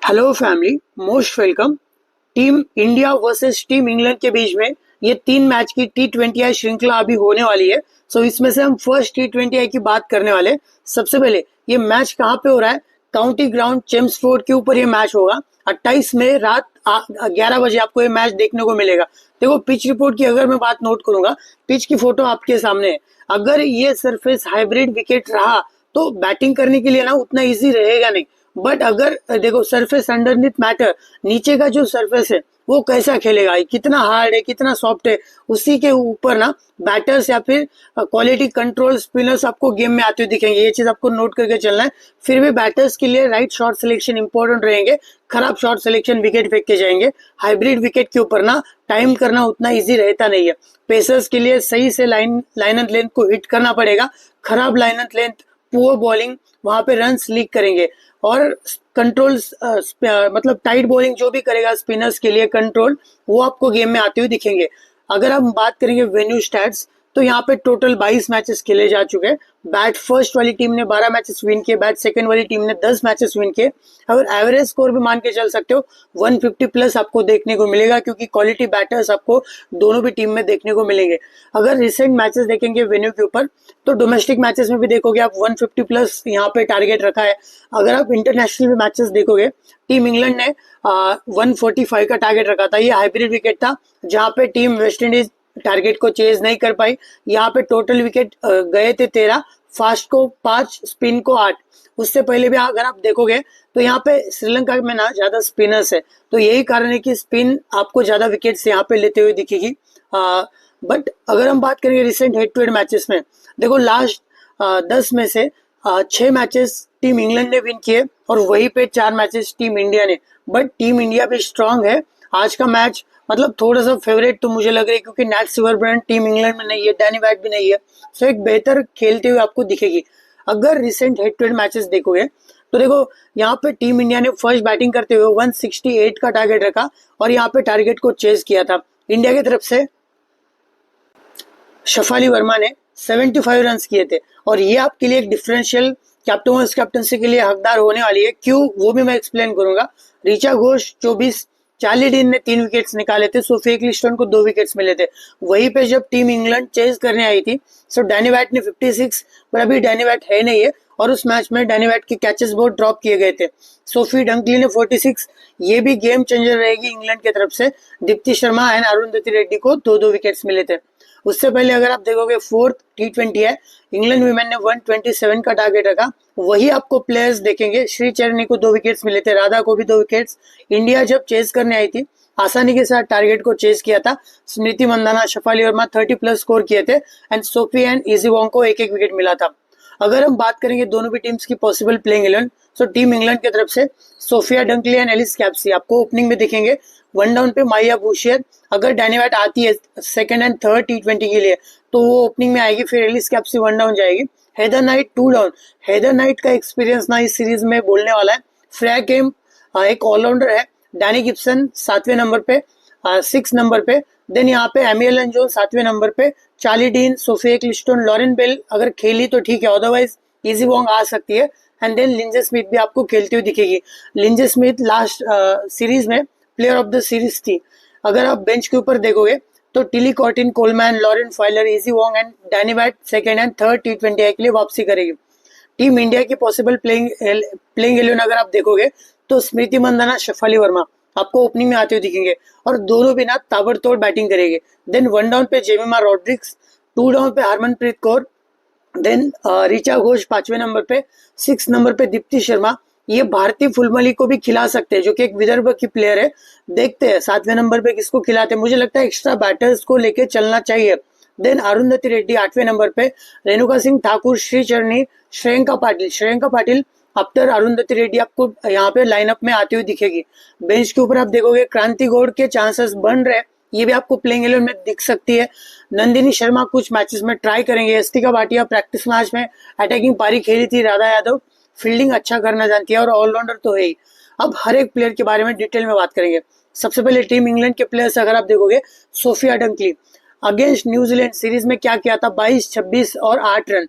Hello family, most welcome. Team India versus team England के बीच में ये 3 मैच की T20I श्रृंखला अभी होने वाली है। इसमें से हम फर्स्ट T20I की बात करने वाले हैं। सबसे पहले ये मैच कहाँ पे हो रहा है? काउंटी ग्राउंड चेम्सफोर्ड के ऊपर ये मैच होगा। 28 मई रात 11 बजे आपको ये मैच देखने को मिलेगा। देखो, पिच रिपोर्ट की अगर मैं बात नोट करूंगा, पिच की फोटो आपके सामने है। अगर ये सरफेस हाइब्रिड विकेट रहा तो बैटिंग करने के लिए ना उतना इजी रहेगा नहीं। बट अगर देखो, सरफेस अंडरनीथ मैटर, नीचे का जो सरफेस है वो कैसा खेलेगा, कितना हार्ड है, कितना सॉफ्ट है, उसी के ऊपर ना बैटर्स या फिर क्वालिटी कंट्रोल स्पिनर्स आपको गेम में आते हुए दिखेंगे। ये चीज आपको नोट करके चलना है। फिर भी बैटर्स के लिए राइट शॉट सिलेक्शन इंपॉर्टेंट रहेंगे। खराब शॉट सिलेक्शन विकेट फेंक के जाएंगे। हाइब्रिड विकेट के ऊपर ना टाइम करना उतना इजी रहता नहीं है। पेसर्स के लिए सही से लाइन एंड लेंथ को हिट करना पड़ेगा। खराब line and length, poor bowling, वहां पे रन्स लीक करेंगे। और कंट्रोल मतलब टाइट बॉलिंग जो भी करेगा स्पिनर्स के लिए कंट्रोल, वो आपको गेम में आते हुए दिखेंगे। अगर हम बात करेंगे वेन्यू स्टैट्स, तो यहाँ पे टोटल 22 मैचेस खेले जा चुके हैं। बैट फर्स्ट वाली टीम ने 12 मैचेस विन किए, बैट सेकंड वाली टीम ने 10 मैचेस विन किए। अगर एवरेज स्कोर भी मान के चल सकते हो, 150 प्लस आपको देखने को मिलेगा, क्योंकि क्वालिटी बैटर्स आपको दोनों भी टीम में देखने को मिलेंगे। अगर रिसेंट मैचेस देखेंगे वेन्यू के ऊपर, तो डोमेस्टिक मैचेस में भी देखोगे आप 150 प्लस यहाँ पे टारगेट रखा है। अगर आप इंटरनेशनल मैचेस देखोगे, टीम इंग्लैंड ने 145 का टारगेट रखा था। ये हाइब्रिड विकेट था, जहाँ पे टीम वेस्ट इंडीज टारगेट को चेज नहीं कर पाई। यहाँ पे टोटल विकेट गए थे 13, फास्ट को 5, स्पिन को 8। उससे पहले भी अगर आप देखोगे तो यहाँ पे श्रीलंका में ना ज्यादा स्पिनर्स है, तो यही कारण है कि स्पिन आपको ज्यादा विकेट्स यहाँ पे लेते हुए दिखेगी। बट अगर हम बात करेंगे recent head to head matches में, देखो लास्ट 10 में से 6 मैचेस टीम इंग्लैंड ने विन किए और वहीं पे 4 मैचेस टीम इंडिया ने। बट टीम इंडिया भी स्ट्रांग है। आज का मैच मतलब थोड़ा सा फेवरेट तो मुझे लग रही है, क्योंकि नैट सिमरन टीम इंग्लैंड में नहीं है, डैनी बैट भी नहीं है, सो एक बेहतर खेलते हुए आपको दिखेगी। अगर recent head to head matches देखोगे तो देखो, यहाँ पे टीम इंडिया ने फर्स्ट बैटिंग करते हुए 168 का टारगेट रखा और यहाँ पे टारगेट को चेज किया था। इंडिया की तरफ से शफाली वर्मा ने 75 रन किए थे, और ये आपके लिए एक डिफरेंशियल कैप्टन कैप्टनसी के लिए हकदार होने वाली है। क्यों, वो भी मैं एक्सप्लेन करूंगा। ऋचा घोष 24, चार्ली डीन ने 3 विकेट्स निकाले थे, सोफी एक्लिस्टन को 2 विकेट्स मिले थे। वहीं पे जब टीम इंग्लैंड चेज करने आई थी, डैनी बैट ने 56, पर अभी डैनी बैट है नहीं है, और उस मैच में डैनी बैट के कैचेस बहुत ड्रॉप किए गए थे। सोफी डंकली ने 46, ये भी गेम चेंजर रहेगी इंग्लैंड की तरफ से। दीप्ति शर्मा एंड अरुंधति रेड्डी को 2-2 विकेट्स मिले थे। उससे पहले अगर आप देखोगे, फोर्थ T20 है, इंग्लैंड वीमेन ने 127 का टारगेट रखा। वही आपको प्लेयर्स देखेंगे, श्री चरणी को 2 विकेट्स मिले थे, राधा को भी 2 विकेट्स। इंडिया जब चेज करने आई थी, आसानी के साथ टारगेट को चेज किया था। स्मृति मंदाना, शफाली वर्मा 30 प्लस स्कोर किए थे, and Sophie and easy Wong को 1-1 विकेट मिला था। अगर हम बात करेंगे दोनों भी टीम्स की पॉसिबल प्लेइंग 11, टीम इंग्लैंड की तरफ से Sophia Dunkley and Alice Capsey आपको ओपनिंग में दिखेंगे। 1 डाउन पे माया बुशियर, अगर डैनी बैट आती है सेकंड एंड थर्ड T20 के लिए, तो वो ओपनिंग में आएगी। फिर एलिस कैप्सी 1 डाउन जाएगी। Heather Knight 2 down. Heather Knight का एक्सपीरियंस ना इस सीरीज में बोलने वाला है। फ्रैग गेम एक ऑलराउंडर है। डैनी गिब्सन 7वें नंबर पे, 6 नंबर पे। देन यहाँ पे एमियल एंड जोन 7वें नंबर पे। Charlie Dean, Sophie Ecclestone, Lauren Bell अगर खेली तो ठीक है, अदरवाइज इजी वोंग आ सकती है। एंड देन लिंजे स्मिथ भी आपको खेलती हुई दिखेगी। लिंजे स्मिथ लास्ट सीरीज में प्लेयर ऑफ द सीरीज थी। अगर आप बेंच के ऊपर देखोगे तो Tilly Corteen, Coleman, Lauren Filer, Issy Wong and Danni Wyatt second and third T20 के लिए वापसी करेगी। टीम इंडिया की पॉसिबल प्लेइंग 11 अगर आप देखोगे तो स्मृति मंदाना, शफाली वर्मा आपको ओपनिंग में आते हुए दिखेंगे, और दोनों भी ना ताबड़तोड़ बैटिंग करेंगे। देन 1 डाउन पे जेमिमा रॉड्रिक्स, 2 डाउन पे हरमनप्रीत कौर, देन ऋचा घोष 5वें नंबर पे, 6 नंबर पे दीप्ति शर्मा। ये भारतीय फुलमली को भी खिला सकते हैं, जो कि एक विदर्भ की प्लेयर है। देखते हैं 7वें नंबर पे किसको खिलाते हैं। मुझे लगता है एक्स्ट्रा बैटर्स को लेके चलना चाहिए। देन अरुंधति रेड्डी 8वें नंबर पे, रेणुका सिंह ठाकुर, श्री चरणी, श्रेयंका पाटिल आफ्टर अरुंधति रेड्डी आपको यहाँ पे लाइनअप में आती हुई दिखेगी। बेंच के ऊपर आप देखोगे क्रांति गौड़ के चांसेस बन रहे, ये भी आपको प्लेइंग 11 में दिख सकती है। नंदिनी शर्मा कुछ मैचेस में ट्राई करेंगे। एस्टिका भाटिया प्रैक्टिस मैच में अटैकिंग पारी खेली थी। राधा यादव फील्डिंग अच्छा करना जानती है और ऑलराउंडर तो है ही। अब हर एक प्लेयर के बारे में डिटेल में बात करेंगे। सबसे पहले टीम इंग्लैंड के प्लेयर्स अगर आप देखोगे, Sophia Dunkley against New Zealand series में क्या किया था, 22, 26 और 8 रन।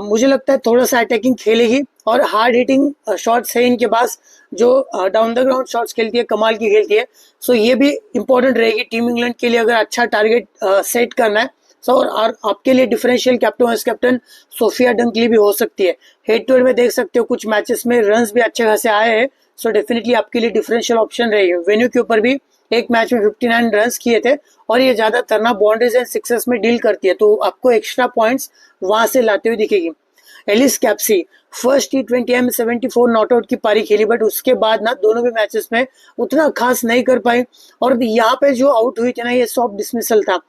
मुझे लगता है थोड़ा सा अटैकिंग खेलेगी और हार्ड हिटिंग शॉट्स है इनके पास, जो डाउन द ग्राउंड शॉट्स खेलती है, कमाल की खेलती है। सो ये भी इंपॉर्टेंट रहेगी टीम इंग्लैंड के लिए अगर अच्छा टारगेट सेट करना है। सो और आपके लिए differential captain vice captain Sophia Dunkley भी हो सकती है। हेड टू हेड में देख सकते हो कुछ मैचेस में रन्स भी अच्छे खासे आए हैं, सो डेफिनेटली आपके लिए डिफरेंशियल ऑप्शन रहेगी। वेन्यू के ऊपर भी एक मैच में 59 रन्स किए थे और ये ज्यादातर ना बाउंड्रीज एंड सिक्सेस में डील करती है, तो आपको एक्स्ट्रा पॉइंट्स वहां से लाते हुए दिखेगी। एलिस कैप्सी फर्स्ट T20 में 74 नॉट आउट की पारी खेली, बट उसके बाद ना दोनों भी मैचेस में उतना खास नहीं कर पाई। और यहाँ पे जो आउट हुई थी ना, ये सॉफ्ट डिसमिसल था,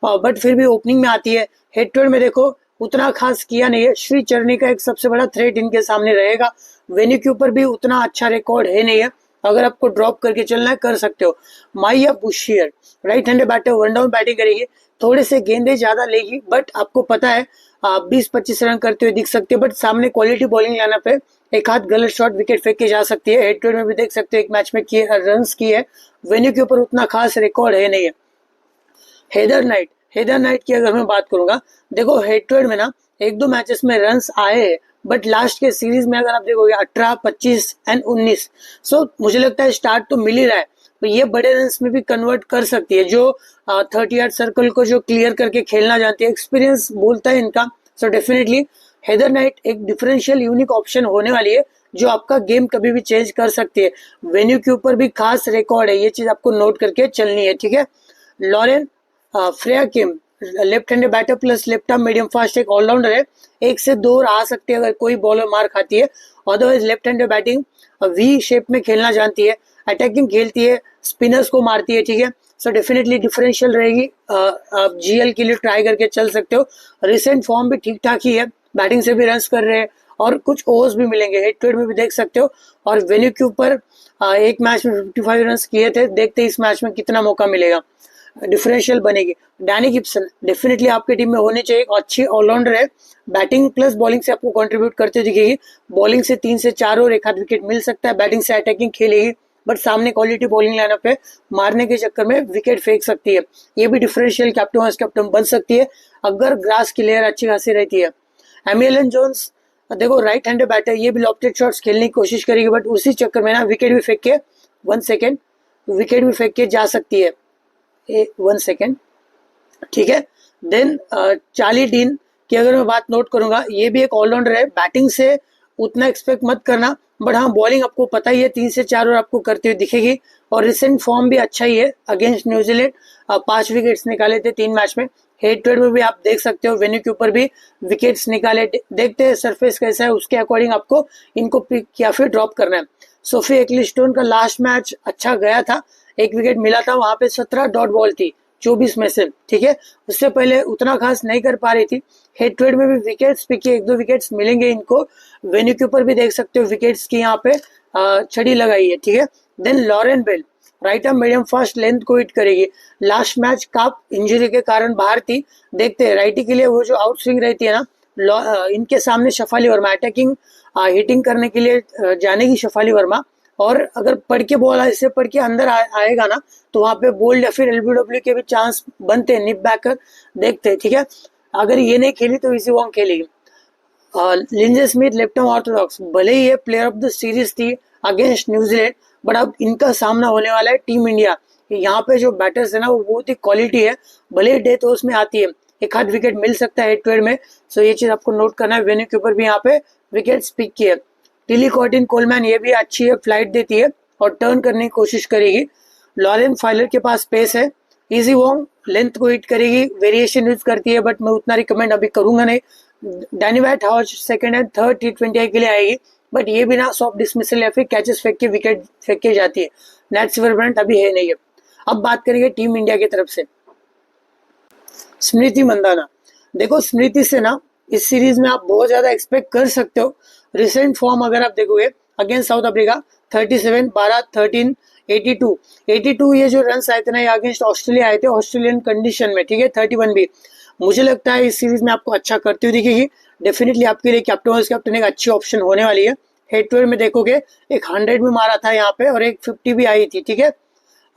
बट फिर भी ओपनिंग में आती है। हेड टू हेड में देखो उतना खास किया नहीं है। श्री चरनी का एक सबसे बड़ा थ्रेट इनके सामने रहेगा। वेन्यू के ऊपर भी उतना अच्छा रिकॉर्ड है नहीं है, अगर आपको ड्रॉप करके चलना है कर सकते हो। Maia Bouchier right handed batter, one down batting करेगी, थोड़े से गेंदे ज्यादा लेगी, बट आपको पता है आप 20-25 रन करते हुए दिख सकते हैं, बट सामने क्वालिटी बॉलिंग लाना पे एक हाथ गलत शॉट विकेट फेंक के जा सकती है। हेड टू हेड में भी देख सकते हो एक मैच में किए रन की है। वेन्यू के ऊपर उतना खास रिकॉर्ड है नहीं है। हेदर नाइट की अगर मैं बात करूंगा, देखो हेड टू हेड में ना एक दो मैचेस में रन्स आए हैं, बट लास्ट के सीरीज में अगर आप देखोगे 18, 25 एंड 19, सो मुझे लगता है स्टार्ट तो मिल ही रहा है, तो ये बड़े रन्स में भी कन्वर्ट कर सकती है। जो 30 यार्ड सर्कल को जो क्लियर करके खेलना जानती है, एक्सपीरियंस बोलता है इनका। सो डेफिनेटली हेदर नाइट एक डिफरेंशियल यूनिक ऑप्शन होने वाली है, जो आपका गेम कभी भी चेंज कर सकती है। वेन्यू के ऊपर भी खास रिकॉर्ड है, ये चीज आपको नोट करके चलनी है, ठीक है। Lauren Freya Kemp left handed batter plus left arm medium fast एक ऑलराउंडर है, 1 से 2 आ सकती है अगर कोई बॉलर मार खाती है। Otherwise left handed batting V shape में खेलना जानती है, अटैकिंग खेलती है, स्पिनर्स को मारती है, ठीक है। सो डेफिनेटली डिफरेंशियल रहेगी, आप जीएल के लिए ट्राई करके चल सकते हो। रिसेंट फॉर्म भी ठीक ठाक ही है, बैटिंग से भी रन्स कर रहे हैं और कुछ ओवर्स भी मिलेंगे, हेड टू हेड में भी देख सकते हो। और वेन्यू के ऊपर एक मैच में 55 रन्स किए थे, देखते हैं इस मैच में कितना मौका मिलेगा, डिफरेंशियल बनेगी। डैनी गिब्सन डेफिनेटली आपकी टीम में होनी चाहिए, एक अच्छी ऑलराउंडर है, बैटिंग प्लस बॉलिंग से आपको कंट्रीब्यूट करते दिखेगी। बॉलिंग से 3 से 4 और एक आध विकेट मिल सकता है, बैटिंग से अटैकिंग खेलेगी, बट सामने क्वालिटी बॉलिंग लाइनअप पे मारने के चक्कर में विकेट फेंक सकती है। ये भी डिफरेंशियल कैप्टन वाइस कैप्टन बन सकती है अगर ग्रास की लेयर अच्छी खासी रहती है। एमिलियन जोन्स देखो राइट हैंडेड बैटर, ये भी लॉफ्टेड शॉट्स खेलने की कोशिश करेगी, बट उसी चक्कर में ना विकेट भी फेंक के 1 सेकेंड विकेट भी फेंक के जा सकती है। 1 सेकेंड, ठीक है। देन चार्ली डीन की अगर मैं बात नोट करूंगा, ये भी एक ऑलराउंडर है, बैटिंग से उतना एक्सपेक्ट मत करना, बट हाँ बॉलिंग आपको पता ही है 3 से 4 और आपको करते हुए दिखेगी। और रिसेंट फॉर्म भी अच्छा ही है, अगेंस्ट न्यूजीलैंड 5 विकेट्स निकाले थे 3 मैच में। हेड टू हेड में भी आप देख सकते हो वेन्यू के ऊपर भी विकेट्स निकाले, देखते हैं सरफेस कैसा है, उसके अकॉर्डिंग आपको इनको पिक या फिर ड्रॉप करना है। सोफी एक्लिस्टोन का लास्ट मैच अच्छा गया था, 1 विकेट मिला था, वहां पे 17 डॉट बॉल थी 24 में से, ठीक है। उससे पहले उतना खास नहीं कर पा रही थी। हेड टू हेड में भी विकेट्स पिके, 1-2 विकेट्स मिलेंगे इनको। वेन्यू के ऊपर भी देख सकते हो विकेट्स की यहाँ पे छड़ी लगाई है, ठीक है। Then Lauren Bell right arm medium fast length को हिट करेगी, लास्ट मैच काप इंजरी के कारण बाहर थी, देखते हैं राइटी के लिए वो जो आउट स्विंग रहती है ना, इनके सामने शफाली वर्मा अटैकिंग हिटिंग करने के लिए जानेगी शफाली वर्मा। और अगर पढ़ के बॉल ऐसे पढ़ के अंदर आएगा ना, तो वहां पे बोल्ड या फिर एलबीडब्ल्यू के भी चांस बनते हैं, निप बैकर देखते हैं, ठीक है। अगर ये नहीं खेली तो इजी वॉन्ग खेलेगी। लिंजे स्मिथ लेफ्ट आर्म ऑर्थोडॉक्स, भले ही ये प्लेयर ऑफ द सीरीज थी अगेंस्ट न्यूजीलैंड, बट अब इनका सामना होने वाला है टीम इंडिया। यहाँ पे जो बैटर्स है ना वो बहुत ही क्वालिटी है, भले ही डेथ ओवर्स में आती है, एक आध विकेट मिल सकता है हेड टू हेड में, सो ये चीज आपको नोट करना है। वेन्यू के ऊपर भी यहाँ पे विकेट पिक की है। टिली कॉर्टिन कोलमैन ये भी अच्छी है, फ्लाइट देती है और टर्न करने की कोशिश करेगी। लॉरेन फाइलर के पास स्पेस है, इजी वॉन्ग लेंथ को हिट करेगी, वेरिएशन यूज करती है, बट मैं उतना रिकमेंड अभी करूंगा नहीं। डैनी वैट हाउस सेकंड एंड थर्ड T20 के लिए आएगी, बट ये बिना सॉफ्ट डिसमिसल या फिर कैचेस फेंक के विकेट फेंक के जाती है। नेट सिवरब्रंट अभी है नहीं है। अब बात करेंगे टीम इंडिया की तरफ से। स्मृति मंदाना, देखो स्मृति से ना इस सीरीज में आप बहुत ज्यादा एक्सपेक्ट कर सकते हो। रिसेंट फॉर्म अगर आप देखोगे अगेंस्ट साउथ अफ्रीका 37, 12, 13, 82 ये जो रन आए थे ना, ये अगेंस्ट ऑस्ट्रेलिया आए थे ऑस्ट्रेलियन कंडीशन में, ठीक है। 31 भी मुझे लगता है इस सीरीज में आपको अच्छा करती हुई दिखेगी। डेफिनेटली आपके लिए कैप्टन वाइस कैप्टन एक अच्छी ऑप्शन होने वाली है। हेड टू हेड में देखोगे एक 100 भी मारा था यहाँ पे और एक 50 भी आई थी, ठीक है।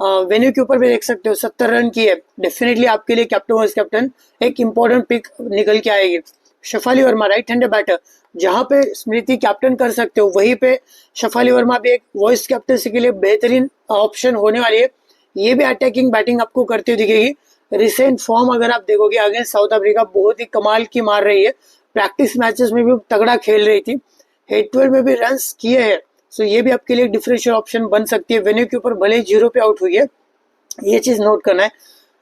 वेन्यू के ऊपर भी देख सकते हो 70 रन की है। डेफिनेटली आपके लिए कैप्टन वाइस कैप्टन एक इंपॉर्टेंट पिक निकल के आएगी। Shafali Verma right handed batter, जहां पे स्मृति कैप्टन कर सकते हो वहीं पे शफाली वर्मा भी एक वॉइस कैप्टनसी के लिए बेहतरीन ऑप्शन होने वाली है। ये भी अटैकिंग बैटिंग आपको करती हुई दिखेगी। रिसेंट फॉर्म अगर आप देखोगे अगेंस्ट साउथ अफ्रीका बहुत ही कमाल की मार रही है। प्रैक्टिस मैचेस में भी तगड़ा खेल रही थी, हेड टू हेड में भी रन किए हैं। सो ये भी आपके लिए डिफरेंशियल ऑप्शन बन सकती है। वेन्यू के ऊपर भले ही 0 पे आउट हुई है, ये चीज नोट करना है।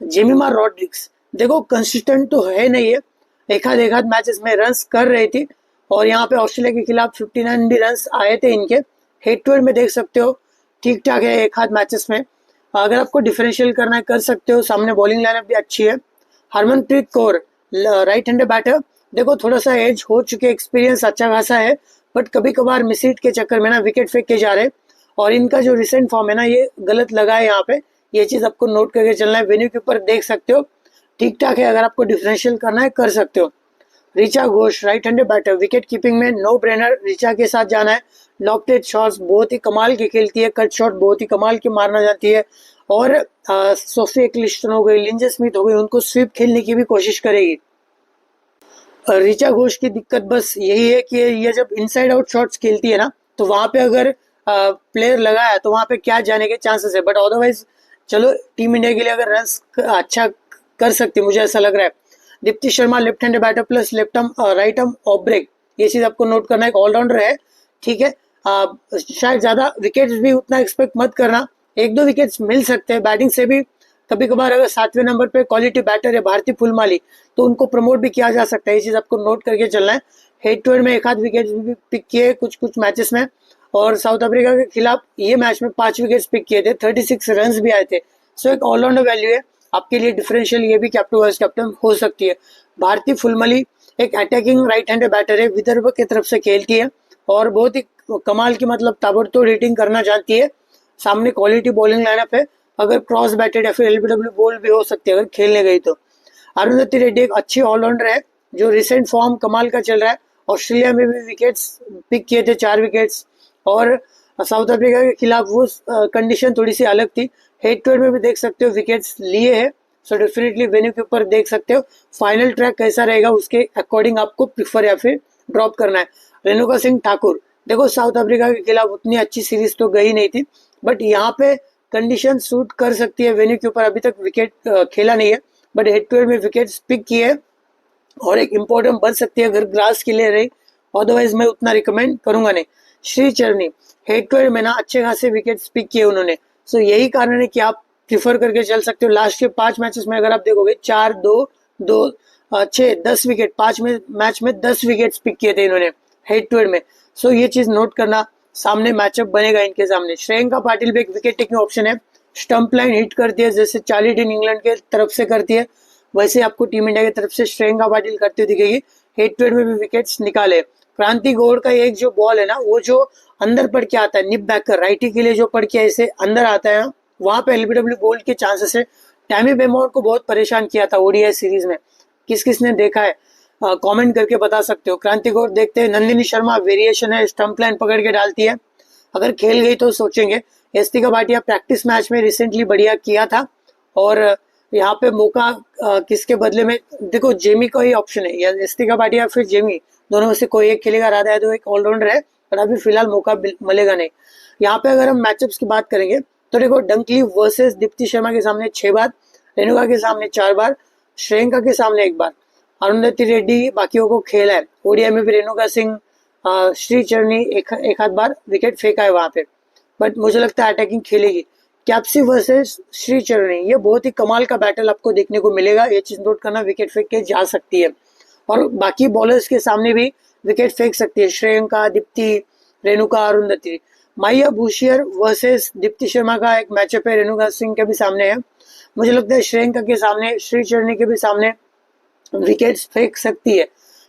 जेमिमा रॉड्रिक्स देखो कंसिस्टेंट तो है नहीं है, एक आध मैचेस में रन्स कर रही थी और यहाँ पे ऑस्ट्रेलिया के खिलाफ 59 भी रन्स आए थे इनके। हेड टू हेड में देख सकते हो ठीक ठाक है एक आध मैचेस में। अगर आपको डिफरेंशियल करना है कर सकते हो। सामने बॉलिंग लाइनअप भी अच्छी है। Harmanpreet Kaur right handed batter, देखो थोड़ा सा एज हो चुके, एक्सपीरियंस अच्छा खासा है, बट कभी कभार मिस हिट के चक्कर में ना विकेट फेंक के जा रहे हैं और इनका जो रिसेंट फॉर्म है ना ये गलत लगा है यहाँ पे। ये चीज आपको नोट करके चलना है। वेन्यू के ऊपर देख सकते हो ठीक ठाक है, अगर आपको डिफरेंशियल करना है कर सकते हो। Richa Ghosh right handed batter, wicket keeping में नो ब्रेनर रिचा के साथ जाना है। लॉफ्टेड शॉट्स बहुत ही कमाल की खेलती है, कट शॉट बहुत ही कमाल की मारना जाती है और सोफी एक्लिस्टन हो गई, लिंजे स्मिथ हो गई, उनको स्वीप खेलने की भी कोशिश करेगी। रिचा घोष की दिक्कत बस यही है कि ये जब इनसाइड आउट शॉट्स खेलती है ना तो वहां पे अगर प्लेयर लगा है तो वहां पे क्या जाने के चांसेस है, बट अदरवाइज चलो टीम इंडिया के लिए अगर रन अच्छा कर सकती है मुझे ऐसा लग रहा है। Deepti Sharma left hand batter plus left arm right arm off break, ये चीज आपको नोट करना है। एक ऑलराउंडर है, ठीक है। शायद ज्यादा विकेट्स भी उतना एक्सपेक्ट मत करना, 1-2 विकेट्स मिल सकते हैं बैटिंग से भी। कभी कभार अगर 7वें नंबर पे क्वालिटी बैटर है भारती फुलमाली तो उनको प्रमोट भी किया जा सकता है, ये चीज आपको नोट करके चलना है। हेड टू हेड में एक आध विकेट भी पिक किए कुछ मैचेस में और साउथ अफ्रीका के खिलाफ ये मैच में 5 विकेट्स पिक किए थे, 36 रन भी आए थे। सो एक ऑलराउंडर वैल्यू है आपके लिए, डिफरेंशियल ये भी कैप्टन वाइस कैप्टन हो सकती है। भारती फुलमली एक अटैकिंग राइट हैंडेड बैटर है, विदर्भ की तरफ से खेलती है और बहुत ही कमाल की मतलब ताबड़तोड़ हिटिंग करना जानती है। सामने क्वालिटी बॉलिंग लाइनअप है, अगर क्रॉस बैटेड या फिर एलबीडब्ल्यू बॉल भी हो सकती है अगर खेलने गई तो। अरुंधति रेड्डी एक अच्छी ऑलराउंडर है जो रिसेंट फॉर्म कमाल का चल रहा है। ऑस्ट्रेलिया में भी विकेट्स पिक किए थे 4 विकेट्स और साउथ अफ्रीका के खिलाफ वो कंडीशन थोड़ी सी अलग थी। हेड टू हेड में भी देख सकते हो विकेट्स लिए हैं। सो डेफिनेटली वेन्यू के ऊपर देख सकते हो फाइनल ट्रैक कैसा रहेगा उसके अकॉर्डिंग आपको प्रिफर या फिर ड्रॉप करना है। रेणुका सिंह ठाकुर देखो साउथ अफ्रीका के खिलाफ उतनी अच्छी सीरीज तो गई नहीं थी, बट यहाँ पे कंडीशन सूट कर सकती है। वेन्यू के ऊपर अभी तक विकेट खेला नहीं है, बट हेड टू हेड में विकेट पिक किए और एक इम्पोर्टेंट बन सकती है अगर ग्रास के लिए रही, अदरवाइज मैं उतना रिकमेंड करूंगा नहीं। श्री चरनी हेड टू हेड में ना अच्छे खासे विकेट पिक किए उन्होंने। सो यही कारण है कि आप प्रिफर करके चल सकते हो। लास्ट के 5 मैचेस में अगर आप देखोगे 4, 2, 2, 6, 10 विकेट, 5 मैच में 10 विकेट पिक किए थे इन्होंने हेड टू हेड में। सो ये चीज नोट करना, सामने मैचअप बनेगा इनके सामने। श्रेयंका पाटिल भी एक विकेट टेकिंग ऑप्शन है, स्टंप लाइन हिट करती है जैसे चार्ली टीम इंग्लैंड के तरफ से करती है वैसे आपको टीम इंडिया की तरफ से श्रेयंका पाटिल करती हुई दिखेगी। हेड टू हेड में भी विकेट्स निकाले। क्रांति गौड़ का एक जो बॉल है ना वो जो अंदर पड़ के आता है, निप बैकर राइटी के लिए जो पड़ के ऐसे अंदर आता है वहां पे एलबीडब्ल्यू गोल्ड के चांसेस है। टैमी बेमोर को बहुत परेशान किया था ओडीआई सीरीज में, किस किसने देखा है कमेंट करके बता सकते हो। क्रांति गौड़ देखते हैं। नंदिनी शर्मा वेरिएशन है, स्टंप लाइन पकड़ के डालती है, अगर खेल गई तो सोचेंगे। यस्तिका भाटिया प्रैक्टिस मैच में रिसेंटली बढ़िया किया था और यहाँ पे मौका किसके बदले में देखो जेमी का ही ऑप्शन है, या यस्तिका भाटिया फिर जेमी, दोनों में से कोई एक खेलेगा। राधा यादव एक ऑलराउंडर है पर अभी फिलहाल मौका मिलेगा नहीं। यहाँ पे अगर हम मैचअप्स की बात करेंगे तो देखो डंकली वर्सेस दीप्ति शर्मा के सामने 6 बार, रेणुका के सामने 4 बार, श्रेयंका के सामने 1 बार, अरुंधति रेड्डी बाकियों को खेला है। ओडीआई में भी रेणुका सिंह, श्री चरनी एक आध बार विकेट फेंका है वहां पे, बट मुझे लगता है अटैकिंग खेलेगी। कैप्सी वर्सेस श्री चरनी, ये बहुत ही कमाल का बैटल आपको देखने को मिलेगा, ये चीज नोट करना, विकेट फेंक के जा सकती है और बाकी बॉलर्स के सामने भी विकेट फेंक सकती है। श्रेयंका, दीप्ति, रेणुका, अरुंधति। माया भूशियर वर्सेस दीप्ति शर्मा का एक मैचअप है, रेणुका सिंह के भी सामने है। मुझे लगता है श्रेयंका के सामने, श्री चरनी के भी सामने विकेट्स फेंक सकती है।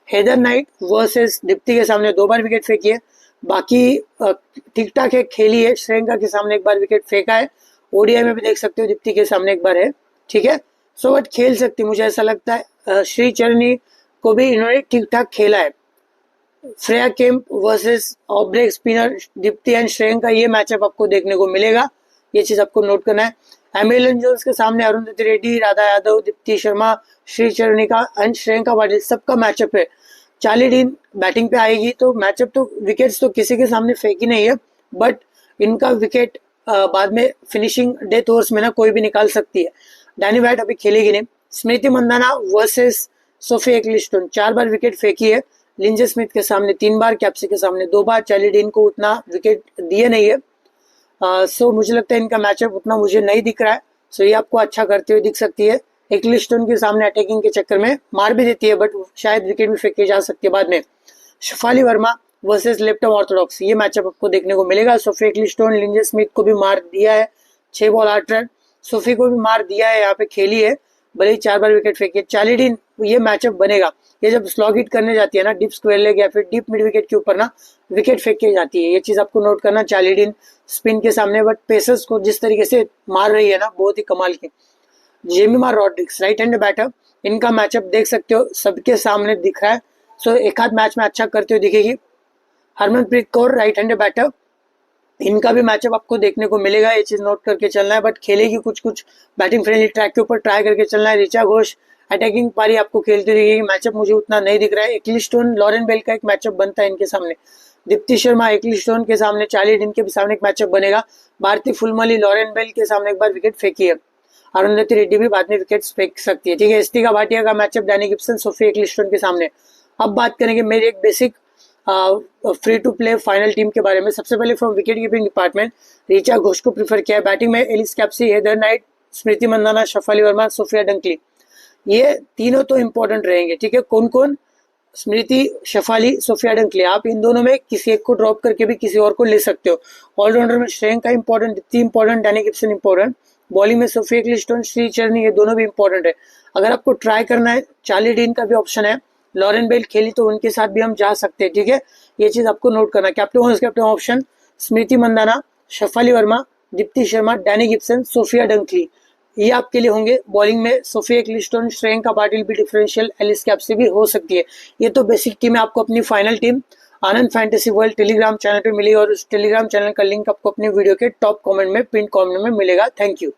हेदर नाइट वर्सेस दीप्ति के सामने 2 बार विकेट फेंकी है, बाकी ठीक ठाक है, खेली है। श्रेयंका के सामने 1 बार विकेट फेंका है, ओडीआई में भी देख सकते हो दीप्ति के सामने 1 बार है, ठीक है। सो बट खेल सकती मुझे ऐसा लगता है। श्री चरनी को भी इन्होंने ठीक ठाक खेला है। Freya Kemp versus off break spinner Deepti and Shreyanka, ये मैचअप आपको देखने को मिलेगा। ये चीज आपको नोट करना है। एमिलियन जोन्स के सामने अरुंधति रेड्डी, राधा यादव, दीप्ति शर्मा, श्री चरणिका एंड श्रेयंका पाटिल सबका मैचअप है। चार्ली डीन बैटिंग पे आएगी तो मैचअप तो विकेट्स तो किसी के सामने फेंकी नहीं है, बट इनका विकेट बाद में फिनिशिंग डेथ ओवर्स में ना कोई भी निकाल सकती है। डैनी वाइट अभी खेलेगी नहीं। स्मृति मंदाना वर्सेस सोफी एक्लिस्टन 4 बार विकेट फेंकी है, लिंजे स्मिथ के सामने 3 बार, कैप्सी के सामने 2 बार, चार्ली डीन को उतना विकेट दिए नहीं है। सो मुझे लगता है इनका मैचअप उतना मुझे नहीं दिख रहा है। सो ये आपको अच्छा करते हुए दिख सकती है। एक्लिस्टन के सामने अटैकिंग के चक्कर में मार भी देती है, बट शायद विकेट भी फेंकी जा सकती है बाद में। Shefali Verma versus left-arm Orthodox, ये मैचअप आपको देखने को मिलेगा। सोफी एक्लिस्टन लिंजे स्मिथ को भी मार दिया है, 6 बॉल 8 रन। सोफी को भी मार दिया है, यहाँ पे खेली है, भले ही 4 बार विकेट फेंकी है। चार्ली डीन, ये मैचअप बनेगा। ये जब स्लॉग हिट करने जाती है ना डीप स्क्वायर लेग या फिर डीप मिड विकेट के ऊपर ना विकेट फेंक के जाती है, ये चीज आपको नोट करना। चार्ली डीन स्पिन के सामने, बट पेसर्स को जिस तरीके से मार रही है ना, बहुत ही कमाल की। Jemimah Rodrigues right hand batter, इनका मैचअप देख सकते हो सबके सामने दिख रहा है। सो एक आध मैच में अच्छा करते हुए दिखेगी। Harmanpreet Kaur right hand batter, इनका भी मैचअप आपको देखने को मिलेगा, ये चीज नोट करके चलना है। बट खेलेगी कुछ बैटिंग फ्रेंडली ट्रैक के ऊपर ट्राई करके चलना है। रिचा घोष अटैकिंग पारी आपको खेलती रहेगी। मैचअप मुझे उतना नहीं दिख रहा है। एक्लिस्टोन लॉरेन बेल का एक मैचअप बनता है इनके सामने। दीप्ति शर्मा एक्लिस्टोन के सामने, चार्ली डीन के भी सामने एक मैचअप बनेगा। भारती फुलमली लॉरेन बेल के सामने एक बार विकेट फेंकी है। अरुंधति रेड्डी भी बाद में विकेट फेंक सकती है, ठीक है। एस्टिका भाटिया का matchup Danni Gibson Sophie Ecclestone के सामने। अब बात करेंगे मेरी एक basic free to play final team के बारे में। सबसे पहले from wicket keeping department Richa Ghosh को प्रीफर किया है। बैटिंग में Alice Capsey, Heather Knight, Smriti Mandhana, Shafali Verma, Sophia Dunkley, ये तीनों तो इंपॉर्टेंट रहेंगे, ठीक है। कौन कौन? Smriti, Shafali, Sophia Dunkley. आप इन दोनों में किसी एक को ड्रॉप करके भी किसी और को ले सकते हो। ऑलराउंडर में Shreyanka important, Deepti important, Danny Gibson important. Bowling में सोफी एक्लिस्टन, श्री चरनी, ये दोनों भी इंपॉर्टेंट है। अगर आपको ट्राई करना है, चार्ली डीन का भी ऑप्शन है। लॉरेन बेल खेली तो उनके साथ भी हम जा सकते हैं, ठीक है। ये चीज आपको नोट करना है। Captain vice captain option Smriti Mandhana, Shafali Verma, Deepti Sharma, Danni Gibson, Sophia Dunkley, ये आपके लिए होंगे। बॉलिंग में सोफी एक्लिस्टन, श्रेयंका पाटिल भी डिफरेंशियल, एलिस कैप्सी भी हो सकती है। ये तो बेसिक टीम है। आपको अपनी फाइनल टीम आनंद फैंटेसी वर्ल्ड टेलीग्राम चैनल पे मिली, और उस टेलीग्राम चैनल का लिंक आपको अपने वीडियो के टॉप कमेंट में, पिन कमेंट में मिलेगा। Thank you.